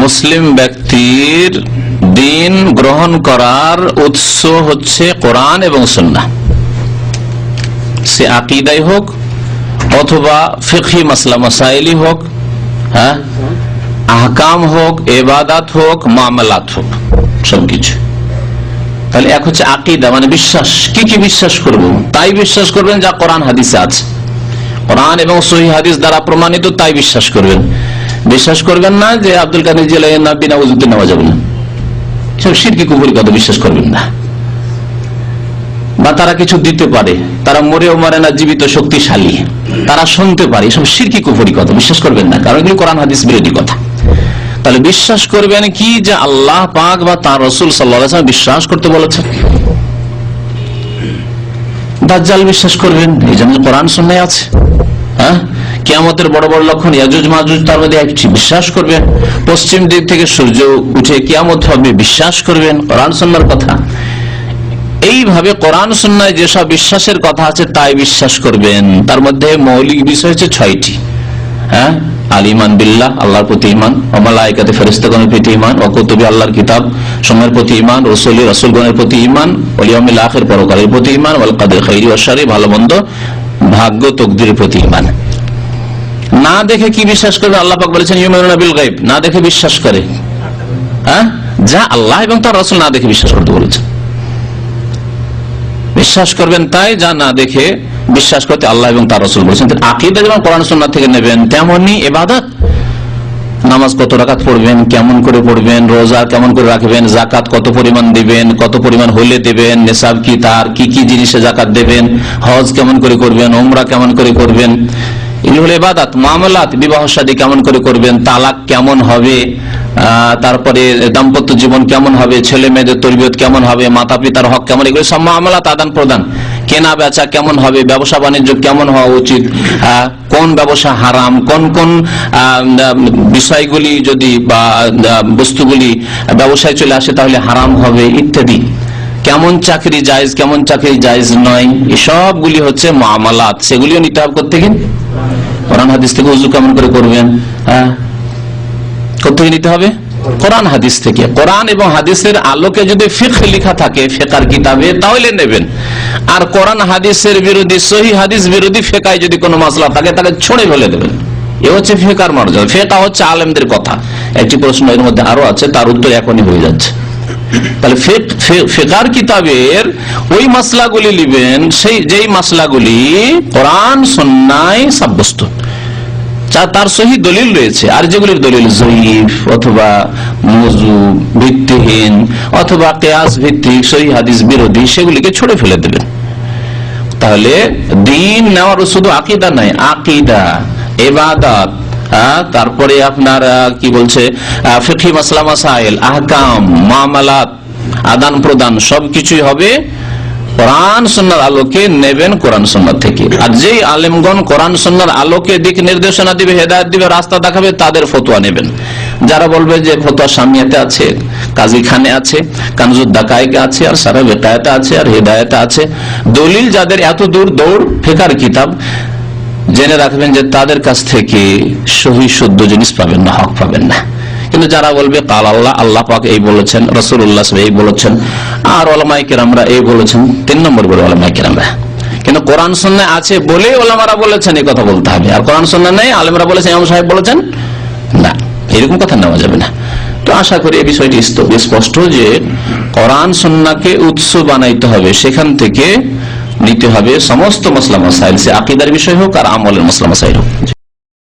মুসলিম ব্যক্তির দিন গ্রহণ করার উৎস হচ্ছে কোরআন এবং সুন্নাহ। সে আকীদাই হোক অথবা ফিকহি মাসলা মাসাইলি হোক, হ্যাঁ, আহকাম হোক, ইবাদত হোক, মামলাত হোক, সবকিছু। তাহলে এক হচ্ছে আকীদা, মানে বিশ্বাস। কি কি বিশ্বাস করব? তাই বিশ্বাস করবেন যা কোরআন হাদিসে আছে, কোরআন এবং সহিহ হাদিস দ্বারা প্রমাণিত, তাই বিশ্বাস করবেন। বিশ্বাস করবেন না যে আব্দুল কাদের জিলানী বিনা ওযুতে নেওয়া যাবে না, সব শিরকি কুফরি কথা বিশ্বাস করবেন না। বা তারা কিছু দিতে পারে, তারা মরেও মরে না, জীবিত শক্তিশালী, তারা শুনতে পারে, সব শিরকি কুফরি কথা বিশ্বাস করবেন না, কারণ এগুলো কোরআন হাদিস বিরোধী কথা। তাহলে বিশ্বাস করবেন কি? যে আল্লাহ পাক বা তার রাসূল সাল্লাল্লাহু আলাইহি ওয়াসাল্লাম বিশ্বাস করতে বলেছেন। দাজ্জাল বিশ্বাস করবেন, এই জন্য কোরআন সুন্নাহয় আছে। হ্যাঁ, কিয়ামতের বড় বড় লক্ষণ ইয়াজুজ মাজুজ, তার মধ্যে একটি বিশ্বাস করবেন। পশ্চিম দিক থেকে সূর্য উঠে কিয়ামত হবে, বিশ্বাস করবেন, কোরআন সুন্নাহর কথা। এইভাবে কোরআন সুন্নাহয় যেসব বিশ্বাসের কথা আছে তাই বিশ্বাস করবেন। তার মধ্যে মৌলিক বিষয় হচ্ছে 6টি। হ্যাঁ, আল ঈমান বিল্লাহ, আল্লাহর প্রতি ঈমান, ওয়া মালায়েকাতি, ফেরেশতাগণের প্রতি ঈমান, ওয়া কুতুবি, আল্লাহর কিতাব সময়ের প্রতি ঈমান, রাসূলি, রাসূলগণের প্রতি ঈমান, ওয়াল ইয়াউমিল আখির, পরকালের প্রতি ঈমান, ওয়াল কদর খাইরি ওয়া শাররি, ভালো মন্দ, ভাগ্য, তকদিরের প্রতি ঈমান। না দেখে কি বিশ্বাস করবে? আল্লাহ পাক বলেছেন ইউমিনুনা বিল গায়ব, না দেখে বিশ্বাস করে। হ্যাঁ, যা আল্লাহ এবং তার রাসূল না দেখে বিশ্বাস করতে বলেছেন, বিশ্বাস করবেন তাই, যা না দেখে বিশ্বাস করতে আল্লাহ এবং তার রাসূল বলেছেন। আকীদা যেমন কোরআন সুন্নাহ থেকে নেবেন, তেমনি ইবাদত, নামাজ কত রাকাত পড়বেন, কেমন করে পড়বেন, রোজা কেমন করে রাখবেন, যাকাত কত পরিমাণ দিবেন, কত পরিমাণ হলে দেবেন, নিসাব কি, তার কি কি জিনিসে যাকাত দেবেন, হজ কেমন করে করবেন, উমরা কেমন করে করবেন, এগুলো হলো ইবাদত। মামলাত, বিবাহ শাদী কেমন করে করবেন, তালাক কেমন হবে, তারপরে দাম্পত্য জীবন কেমন হবে, ছেলে মেয়েদের তরবিয়ত কেমন হবে, মাতা পিতার হক কেমন, এগুলো সব মামলাত, আদান প্রদান। কেনা বেচা কেমন হবে, ব্যবসা বাণিজ্য কেমন হওয়া উচিত, কোন ব্যবসা হারাম, কোন কোন বিষয়গুলি যদি বা বস্তুগুলি ব্যবসায় চলে আসে তাহলে হারাম হবে, ইত্যাদি। কেমন চাকরি জায়েজ, কেমন চাকরি জায়েজ নয়, এসবগুলি হচ্ছে মামলাত। সেগুলিও নিতে হবে কোত্থেকে? কোরআন হাদিস থেকে। ওযু কেমন করে করবেন, কোত্থেকে নিতে হবে? কোরআন হাদিস থেকে। কোরআন এবং হাদিসের আলোকে যদি ফিকহ লেখা থাকে ফিকহের কিতাবে তাহলে নেবেন, আর কোরআন হাদিসের বিরোধী, সহিহ হাদিস বিরোধী ফিকহে যদি কোনো মাসলা থাকে তাহলে ছড়ে ফেলে দেবেন। এ হচ্ছে ফিকহের মর্যাদা। ফিকহ হচ্ছে আলেমদের কথা। একটি প্রশ্ন এর মধ্যে আরো আছে, তার উত্তর এখনই হয়ে যাচ্ছে। তাহলে ফিকহের কিতাবের ওই মাসলাগুলি নেবেন, সেই যেই মাসলাগুলি কোরআন সুন্নাহয় সাব্যস্ত, তার সহি দলিল রয়েছে। আর যেগুলির দলিল যঈফ অথবা মওযু, ভিত্তিহীন অথবা কিয়াস ভিত্তিক, সহিহ হাদিস বিরোধী, সেগুলিকে ছুড়ে ফেলে দেবেন। তাহলে দিন নেওয়ার শুধু আকীদা নাই, আকীদা, ইবাদত, তারপরে আপনার কি বলছে ফিকহি মাসলা মাসাইল, আহকাম, মামলাত, আদান প্রদান, সবকিছুই হবে কোরআন সুন্নাহর আলোকে নেবেন, কোরআন সুন্নাহ থেকে। আর যেই আলেমগণ কোরআন সুন্নাহর আলোকে দিক নির্দেশনা দিবে, হেদায়েত দিবে, রাস্তা দেখাবে, তাদের ফতোয়া নেবেন। যারা বলবে যে ফতোয়া শামিয়াতে আছে, কাজী খানে আছে, কানজুদ দাকায়েকে আছে, আর সারা বেকায়েতে আছে, আর হেদায়েতে আছে, দলিল যাদের এত দূর দৌড় ফিকহের কিতাব, জেনে রাখবেন যে তাদের কাছ থেকে সহি শুদ্ধ জিনিস পাবেন না, হক পাবেন না। কিন্তু যারা বলবে কাল আল্লাহ, আল্লাহ পাক এই বলেছেন, রাসূলুল্লাহ এই বলেছেন, আর উলামায়ে কেরামরা এই বলেছেন, 3 নম্বর বলে উলামায়ে কেরামরা। কিন্তু কোরআন সুন্নাহ আছে বলেই উলামারা বলেছেন, এই কথা বলতে হবে। আর কোরআন সুন্নাহ নেই, আলেমরা বলেছেন, ইমাম সাহেব বলেছেন, না, এরকম কথা নেওয়া যাবে না। তো আশা করি এই বিষয়টি স্পষ্ট যে কোরআন সুন্নাহকে উৎস বানাইতে হবে, সেখান থেকে নিতে হবে সমস্ত মাসলা মাসাইল, সে আকীদার বিষয় হোক আর আমলের মাসলা মাসাইল হোক।